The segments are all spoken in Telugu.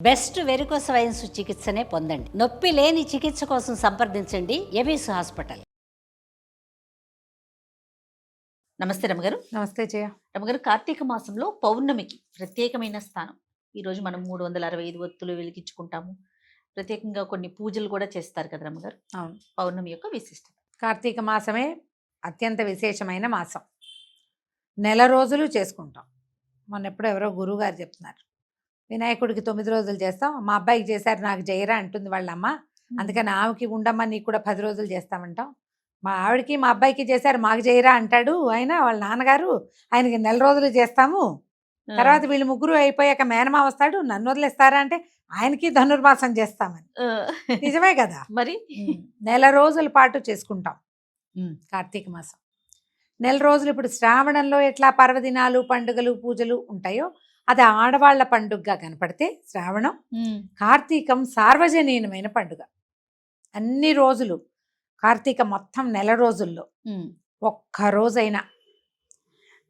బెస్ట్ వెరికోస్ వెయిన్స్ చికిత్సనే పొందండి. నొప్పి లేని చికిత్స కోసం సంప్రదించండి ఎబిస్ హాస్పిటల్. నమస్తే రమగారు. నమస్తే జయ. రమగారు, కార్తీక మాసంలో పౌర్ణమికి ప్రత్యేకమైన స్థానం. ఈరోజు మనం 365 ఒత్తులు వెలిగించుకుంటాము. ప్రత్యేకంగా కొన్ని పూజలు కూడా చేస్తారు కదా రమగారు. అవును, పౌర్ణమి యొక్క విశిష్టత. కార్తీక మాసమే అత్యంత విశేషమైన మాసం. నెల రోజులు చేసుకుంటాం. మొన్న ఎప్పుడో ఎవరో గురువు గారు చెప్తున్నారు, వినాయకుడికి 9 రోజులు చేస్తాం, మా అబ్బాయికి చేశారు నాకు చేయరా అంటుంది వాళ్ళ అమ్మ, అందుకని ఆమెకి ఉండమ్మా నీకు కూడా 10 రోజులు చేస్తామంటాం. మా ఆవిడకి మా అబ్బాయికి చేశారు మాకు చేయరా అంటాడు ఆయన, వాళ్ళ నాన్నగారు ఆయనకి నెల రోజులు చేస్తాము, తర్వాత వీళ్ళు ముగ్గురు అయిపోయాక మేనమా వస్తాడు నన్ను వదిలేస్తారా అంటే ఆయనకి ధనుర్మాసం చేస్తామని. నిజమే కదా మరి. నెల రోజుల పాటు చేసుకుంటాం కార్తీక మాసం. నెల రోజులు ఇప్పుడు శ్రావణంలో ఎట్లా పర్వదినాలు పండుగలు పూజలు ఉంటాయో అది ఆడవాళ్ల పండుగగా కనపడితే శ్రావణం, కార్తీకం సార్వజనీయమైన పండుగ. అన్ని రోజులు కార్తీక మొత్తం నెల రోజుల్లో ఒక్క రోజైనా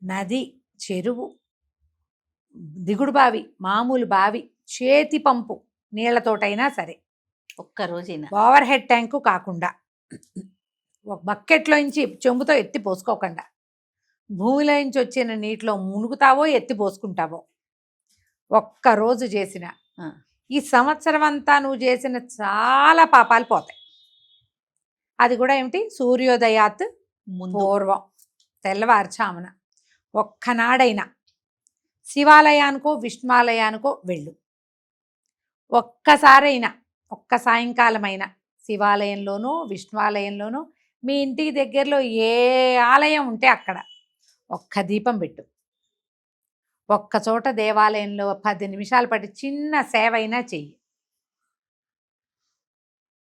నది, చెరువు, దిగుడు బావి, మామూలు బావి, చేతి పంపు నీళ్లతోటైనా సరే, ఒక్క రోజైనా ఓవర్ హెడ్ ట్యాంకు కాకుండా, ఒక బకెట్లోంచి చెంబుతో ఎత్తి పోసుకోకుండా, భూమిలో నుంచి వచ్చిన నీటిలో మునుగుతావో ఎత్తి పోసుకుంటావో, ఒక్కరోజు చేసిన ఈ సంవత్సరం అంతా నువ్వు చేసిన చాలా పాపాలు పోతాయి. అది కూడా ఏమిటి, సూర్యోదయాత్ పూర్వం తెల్లవారుచామున ఒక్కనాడైనా శివాలయానికో విష్ణువాలయానికో వెళ్ళు. ఒక్కసారైనా ఒక్క సాయంకాలమైనా శివాలయంలోనూ విష్ణువాలయంలోనూ మీ ఇంటికి దగ్గరలో ఏ ఆలయం ఉంటే అక్కడ ఒక్క దీపం పెట్టు. ఒక్క చోట దేవాలయంలో 10 నిమిషాలు పట్టి చిన్న సేవ అయినా చెయ్యి.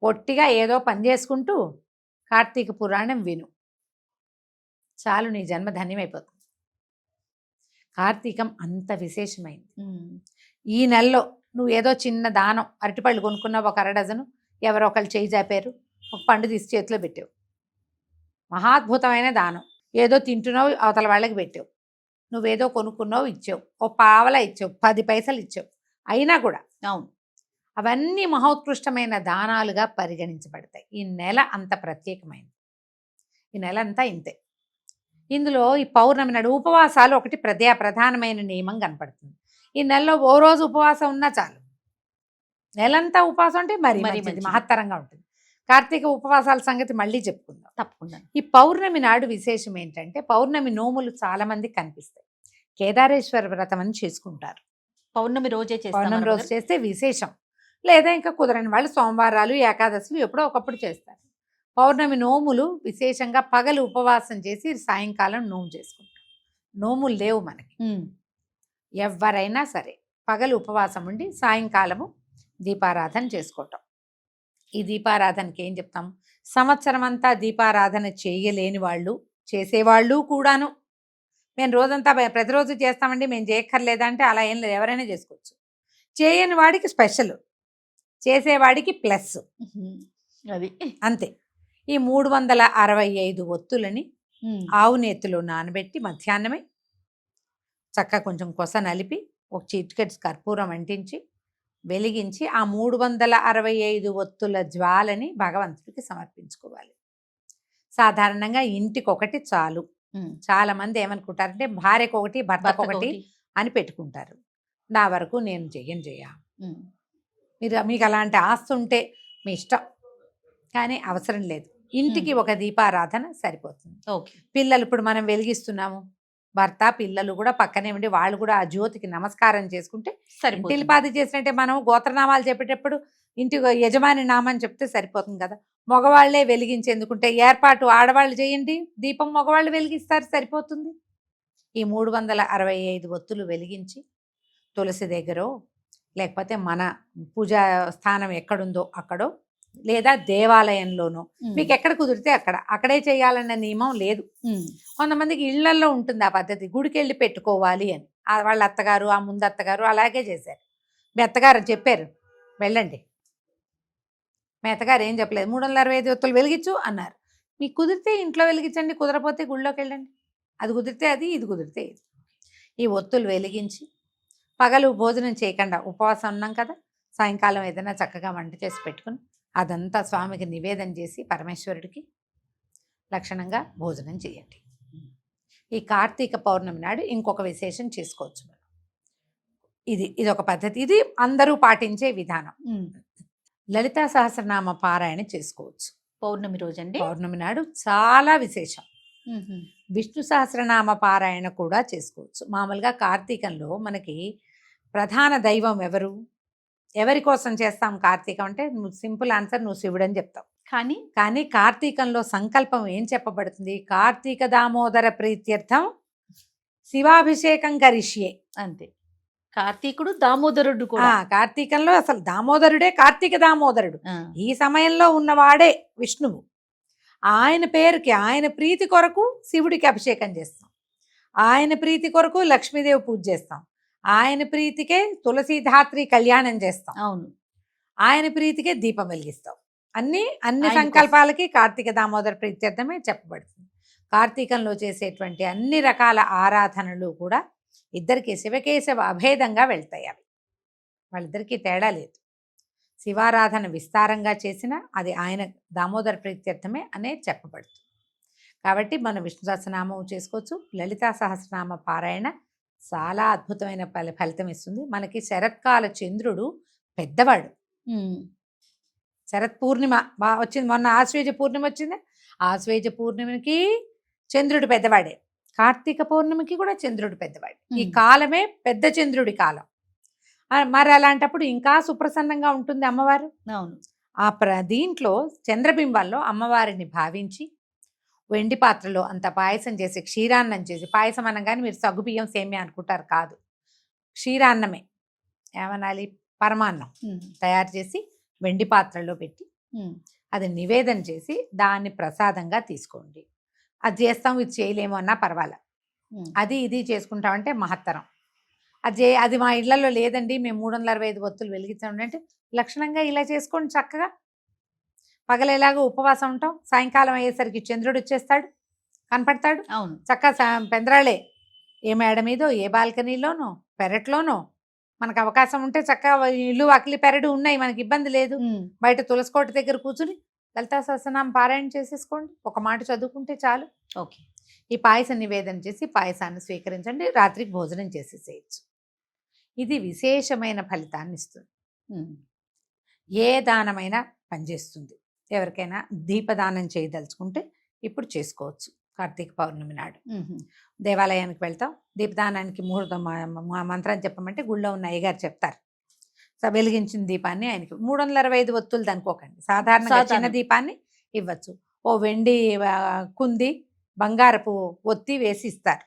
పొట్టిగా ఏదో పని చేసుకుంటూ కార్తీక పురాణం విను, చాలు నీ జన్మ ధన్యమైపోతుంది. కార్తీకం అంత విశేషమైంది. ఈ నెలలో నువ్వు ఏదో చిన్న దానం, అరటిపళ్ళు కొనుక్కున్నావు ఒక 1 డజను, ఎవరో ఒకళ్ళు చేయి జాపారు, ఒక పండు తీసి చేతిలో పెట్టావు, మహాద్భుతమైన దానం. ఏదో తింటున్నావు అవతల వాళ్ళకి పెట్టావు, నువ్వేదో కొనుక్కున్నావు ఇచ్చావు, ఓ పావలా ఇచ్చావు, 10 పైసలు ఇచ్చావు, అయినా కూడా అవును అవన్నీ మహోత్కృష్టమైన దానాలుగా పరిగణించబడతాయి. ఈ నెల అంత ప్రత్యేకమైనది. ఈ నెల అంతా ఇంతే. ఇందులో ఈ పౌర్ణమి నాడు ఉపవాసాలు ఒకటి ప్రధానమైన నియమం కనపడుతుంది. ఈ నెలలో ఓ రోజు ఉపవాసం ఉన్నా చాలు. నెలంతా ఉపవాసం అంటే మరి మహత్తరంగా ఉంటుంది. కార్తీక ఉపవాసాల సంగతి మళ్ళీ చెప్పుకుందాం తప్పకుండా. ఈ పౌర్ణమి నాడు విశేషం ఏంటంటే, పౌర్ణమి నోములు చాలా మంది కనిపిస్తాయి. కేదారేశ్వర వ్రతం అని చేసుకుంటారు. పౌర్ణమి రోజే పౌర్ణమి రోజు చేస్తే విశేషం. లేదా ఇంకా కుదరని వాళ్ళు సోమవారాలు ఏకాదశులు ఎప్పుడో ఒకప్పుడు చేస్తారు. పౌర్ణమి నోములు విశేషంగా పగలు ఉపవాసం చేసి సాయంకాలం నోము చేసుకుంటారు. నోములు లేవు మనకి, ఎవరైనా సరే పగలు ఉపవాసం ఉండి సాయంకాలము దీపారాధన చేసుకోవటం. ఈ దీపారాధనకి ఏం చెప్తాం, సంవత్సరం అంతా దీపారాధన చేయలేని వాళ్ళు, చేసేవాళ్ళు కూడాను, మేము రోజంతా ప్రతిరోజు చేస్తామండి మేము చేయక్కర్లేదా అంటే అలా ఏం లేదు, ఎవరైనా చేసుకోవచ్చు. చేయని వాడికి స్పెషల్, చేసేవాడికి ప్లస్, అది అంతే. ఈ 365 ఒత్తులని ఆవు నేతిలో నానబెట్టి మధ్యాహ్నమే చక్కగా కొంచెం కొస నలిపి ఒక చిటికెట్ కర్పూరం అంటించి వెలిగించి ఆ 365 ఒత్తుల జ్వాలని భగవంతుడికి సమర్పించుకోవాలి. సాధారణంగా ఇంటికి ఒకటి చాలు. చాలా మంది ఏమనుకుంటారంటే భార్యకు ఒకటి భర్తకు ఒకటి అని పెట్టుకుంటారు. నా వరకు నేను చెయ్య. మీకు అలాంటి ఆస్తి ఉంటే మీ ఇష్టం, కానీ అవసరం లేదు. ఇంటికి ఒక దీపారాధన సరిపోతుంది. పిల్లలు ఇప్పుడు మనం వెలిగిస్తున్నాము, భర్త పిల్లలు కూడా పక్కనే ఉండి వాళ్ళు కూడా ఆ జ్యోతికి నమస్కారం చేసుకుంటే సరిపోతుంది. ఇంటిల్పాది చేసినట్టే మనం గోత్రనామాలు చెప్పేటప్పుడు ఇంటి యజమాని నామని చెప్తే సరిపోతుంది కదా. మగవాళ్లే వెలిగించేందుకుంటే ఏర్పాటు ఆడవాళ్ళు చేయండి, దీపం మగవాళ్ళు వెలిగిస్తారు, సరిపోతుంది. ఈ 365 ఒత్తులు వెలిగించి తులసి దగ్గరో లేకపోతే మన పూజా స్థానం ఎక్కడుందో అక్కడో లేదా దేవాలయంలోనో మీకు ఎక్కడ కుదిరితే అక్కడే చేయాలన్న నియమం లేదు. కొంతమందికి ఇళ్లల్లో ఉంటుంది ఆ పద్ధతి, గుడికి వెళ్ళి పెట్టుకోవాలి అని. వాళ్ళ అత్తగారు ఆ ముందు అత్తగారు అలాగే చేశారు. మీ అత్తగారు చెప్పారు వెళ్ళండి, మీ అత్తగారు ఏం చెప్పలేదు, 365 ఒత్తులు వెలిగించు అన్నారు. మీకు కుదిరితే ఇంట్లో వెలిగించండి, కుదరపోతే గుళ్ళోకి వెళ్ళండి. అది కుదిరితే అది, ఇది కుదిరితే ఇది. ఈ ఒత్తులు వెలిగించి పగలు భోజనం చేయకుండా ఉపవాసం ఉన్నాం కదా, సాయంకాలం ఏదైనా చక్కగా వంట చేసి పెట్టుకుని అదంతా స్వామికి నివేదన చేసి పరమేశ్వరుడికి లక్షణంగా భోజనం చేయండి. ఈ కార్తీక పౌర్ణమి నాడు ఇంకొక విశేషం చేసుకోవచ్చు మనం. ఇది ఒక పద్ధతి, ఇది అందరూ పాటించే విధానం. లలితా సహస్రనామ పారాయణ చేసుకోవచ్చు పౌర్ణమి రోజండి. పౌర్ణమి నాడు చాలా విశేషం. విష్ణు సహస్రనామ పారాయణ కూడా చేసుకోవచ్చు. మామూలుగా కార్తీకంలో మనకి ప్రధాన దైవం ఎవరి కోసం చేస్తాం కార్తీకం అంటే, నువ్వు సింపుల్ ఆన్సర్, నువ్వు శివుడు అని చెప్తావు. కానీ కార్తీకంలో సంకల్పం ఏం చెప్పబడుతుంది? కార్తీక దామోదర ప్రీత్యర్థం శివాభిషేకం కరిష్యే. అంతే, కార్తీకుడు దామోదరుడు కూడా. కార్తీకంలో అసలు దామోదరుడే కార్తీక దామోదరుడు. ఈ సమయంలో ఉన్నవాడే విష్ణువు. ఆయన పేరుకి, ఆయన ప్రీతి కొరకు శివుడికి అభిషేకం చేస్తాం. ఆయన ప్రీతి కొరకు లక్ష్మీదేవి పూజ చేస్తాం. ఆయన ప్రీతికే తులసీధాత్రి కళ్యాణం చేస్తాం. అవును, ఆయన ప్రీతికే దీపం వెలిగిస్తాం. అన్ని సంకల్పాలకి కార్తీక దామోదర ప్రీత్యర్థమే చెప్పబడుతుంది. కార్తీకంలో చేసేటువంటి అన్ని రకాల ఆరాధనలు కూడా ఇద్దరికి శివకేశవ అభేదంగా వెళ్తాయి. అవి వాళ్ళిద్దరికీ తేడా లేదు. శివారాధన విస్తారంగా చేసినా అది ఆయన దామోదర ప్రీత్యర్థమే అనేది చెప్పబడుతుంది. కాబట్టి మనం విష్ణు సహస్రనామం చేసుకోవచ్చు. లలితా సహస్రనామ పారాయణ చాలా అద్భుతమైన ఫలితం ఇస్తుంది. మనకి శరత్కాల చంద్రుడు పెద్దవాడు. శరత్ పూర్ణిమ వచ్చింది, మొన్న ఆశ్వేజ పూర్ణిమ వచ్చింది. ఆశ్వేజ పూర్ణిమకి చంద్రుడు పెద్దవాడే, కార్తీక పౌర్ణమికి కూడా చంద్రుడు పెద్దవాడు. ఈ కాలమే పెద్ద చంద్రుడి కాలం. మరి అలాంటప్పుడు ఇంకా సుప్రసన్నంగా ఉంటుంది అమ్మవారు. అవును, దీంట్లో చంద్రబింబాల్లో అమ్మవారిని భావించి వెండి పాత్రలో అంత పాయసం చేసి, క్షీరాన్నం చేసి, పాయసం అనగానే మీరు సగ్గుబియ్యం సేమ్యా అనుకుంటారు, కాదు, క్షీరాన్నమే, ఏమనాలి, పరమాన్నం తయారు చేసి వెండి పాత్రలో పెట్టి అది నివేదన చేసి దాన్ని ప్రసాదంగా తీసుకోండి. అది చేస్తాం, ఇది చేయలేము అన్నా పర్వాలే, అది ఇది చేసుకుంటామంటే మహత్తరం. అది మా ఇళ్లలో లేదండి, మేము 365 ఒత్తులు వెలిగించామండి అంటే లక్షణంగా ఇలా చేసుకోండి. చక్కగా పగలేలాగా ఉపవాసం ఉంటాం, సాయంకాలం అయ్యేసరికి చంద్రుడు వచ్చేస్తాడు, కనపడతాడు. అవును, చక్కగా పెందరాళే ఏ మేడ మీదో, ఏ బాల్కనీలోనో, పెరట్లోనో మనకు అవకాశం ఉంటే చక్కగా ఇల్లు అకిలి పెరడు ఉన్నాయి, మనకి ఇబ్బంది లేదు. బయట తులసికోట దగ్గర కూర్చుని లలితా సహస్రనామం పారాయణ చేసేసుకోండి, ఒక మాట చదువుకుంటే చాలు. ఓకే, ఈ పాయసం నివేదన చేసి పాయసాన్ని స్వీకరించండి, రాత్రికి భోజనం చేసేసేయచ్చు. ఇది విశేషమైన ఫలితాన్ని ఇస్తుంది. ఏ దానమైనా పనిచేస్తుంది. ఎవరికైనా దీపదానం చేయదలుచుకుంటే ఇప్పుడు చేసుకోవచ్చు. కార్తీక పౌర్ణమి నాడు దేవాలయానికి వెళ్తాం, దీపదానానికి ముహూర్తం మంత్రం చెప్పమంటే గుళ్ళో ఉన్న అయ్యగారు చెప్తారు. వెలిగించిన దీపాన్ని ఆయనకి 365 ఒత్తులు అనుకోకండి, సాధారణంగా చిన్న దీపాన్ని ఇవ్వచ్చు. ఓ వెండి కుంది, బంగారపు ఒత్తి వేసి ఇస్తారు,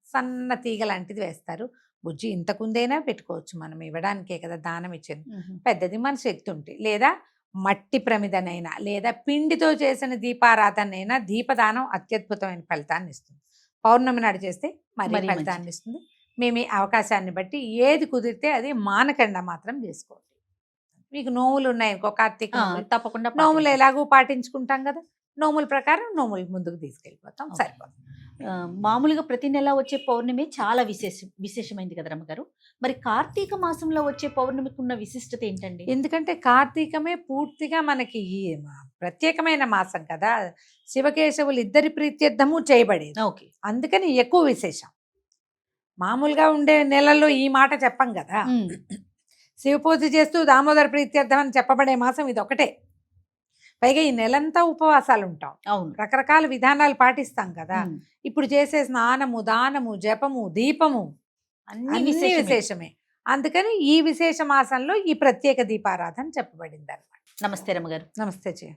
సన్న తీగ లాంటిది వేస్తారు. బుజ్జి ఇంత కుందైనా పెట్టుకోవచ్చు, మనం ఇవ్వడానికే కదా దానం ఇచ్చింది. పెద్దది మన శక్తి ఉంటే, లేదా మట్టి ప్రమిదనైనా, లేదా పిండితో చేసిన దీపారాధనైనా దీపదానం అత్యద్భుతమైన ఫలితాన్ని ఇస్తుంది. పౌర్ణమి నాడు చేస్తే మరి ఫలితాన్ని ఇస్తుంది. మేము ఈ అవకాశాన్ని బట్టి ఏది కుదిరితే అది మానకుండా మాత్రం చేసుకోండి. మీకు నోములు ఉన్నాయి ఇంకో కార్తీక తప్పకుండా నోములు ఎలాగూ పాటించుకుంటాం కదా, నోముల ప్రకారం నోములు ముందుకు తీసుకెళ్ళిపోతాం, సరిపోతుంది. మామూలుగా ప్రతి నెల వచ్చే పౌర్ణమి చాలా విశేషమైంది కదా రమ్మగారు. మరి కార్తీక మాసంలో వచ్చే పౌర్ణమికి ఉన్న విశిష్టత ఏంటండి? ఎందుకంటే కార్తీకమే పూర్తిగా మనకి ప్రత్యేకమైన మాసం కదా, శివకేశవులు ఇద్దరి ప్రీత్యర్థము చేయబడేది. ఓకే, అందుకని ఎక్కువ విశేషం. మామూలుగా ఉండే నెలల్లో ఈ మాట చెప్పం కదా, శివ పూజ చేస్తూ దామోదర ప్రీత్యర్థం అని చెప్పబడే మాసం ఇది ఒకటే. పైగా ఈ నెలంతా ఉపవాసాలు ఉంటాం, అవును, రకరకాల విధానాలు పాటిస్తాం కదా. ఇప్పుడు చేసే స్నానము, దానము, జపము, దీపము అన్ని విశేషమే. అందుకని ఈ విశేష మాసంలో ఈ ప్రత్యేక దీపారాధన చెప్పబడింది అన్నమాట. నమస్తే రమ్మగారు. నమస్తే.